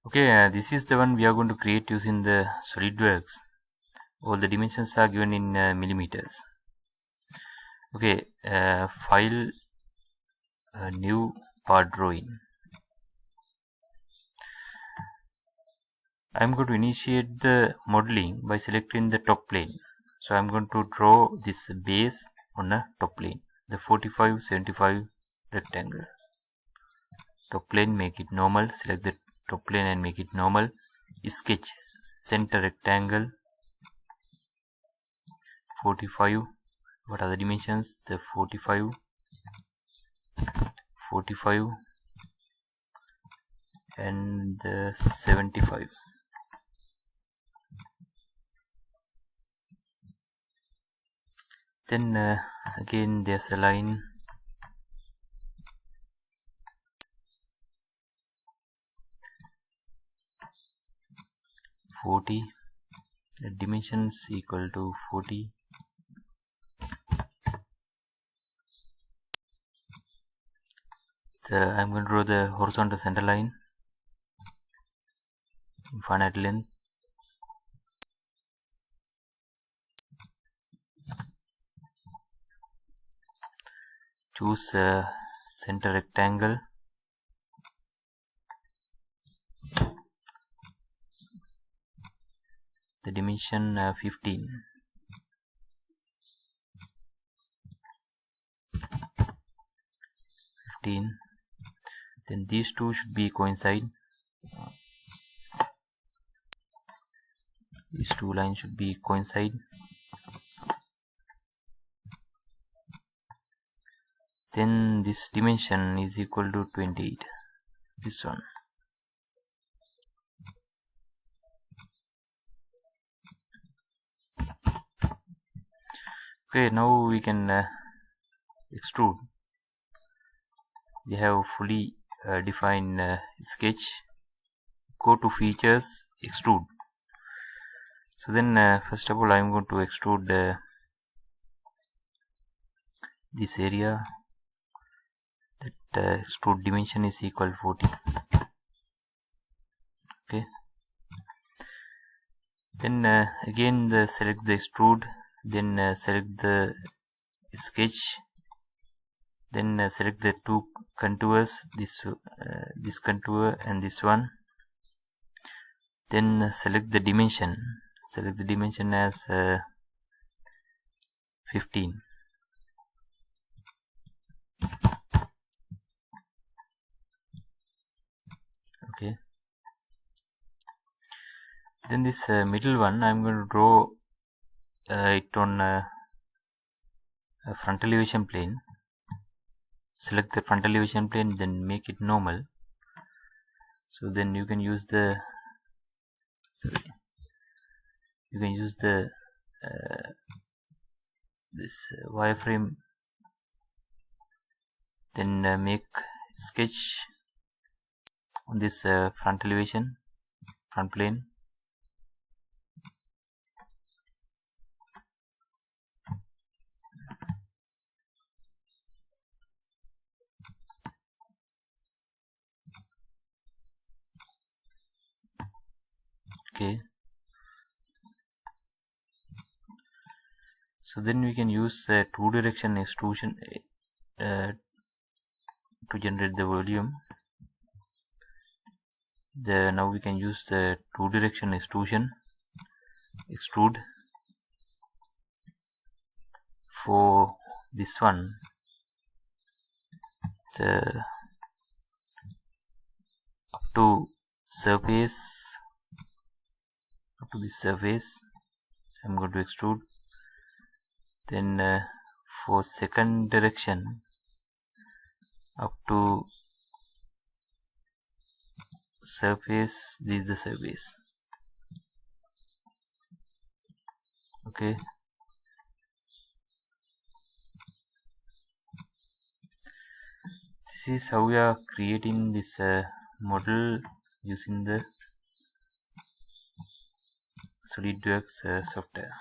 Okay, this is the one we are going to create using the SolidWorks. All the dimensions are given in millimeters. Okay, file, new part drawing. I am going to initiate the modeling by selecting the top plane. So I am going to draw this base on a top plane, the 45-75 rectangle. Top plane, make it normal. Select the top plane and make it normal. Sketch center rectangle 45. What are the dimensions? The 45 and the 75. Then again there's a line, the dimensions equal to 40. I'm going to draw the horizontal center line, infinite length. Choose center rectangle. The dimension 15. Then these two should be coincide. These two lines should be coincide. Then this dimension is equal to 28. This one. Okay, now we can extrude. We have fully defined sketch. Go to features, extrude. So then first of all I am going to extrude this area. That extrude dimension is equal to 40. Okay. Then again select the extrude. Then select the sketch. Then select the two contours, this contour and this one. Then select the dimension. Select the dimension as 15. Okay. Then this middle one I am going to draw it on a frontal elevation plane. Select the frontal elevation plane, then make it normal. So then you can use the this wireframe. Then make sketch on this front elevation, front plane. Okay. So then we can use two direction extrusion to generate the volume. Now we can use the two direction extrude for this one. Up to this surface I'm going to extrude. Then for second direction up to surface, this is the surface. Okay. This is how we are creating this model using the SolidWorks software.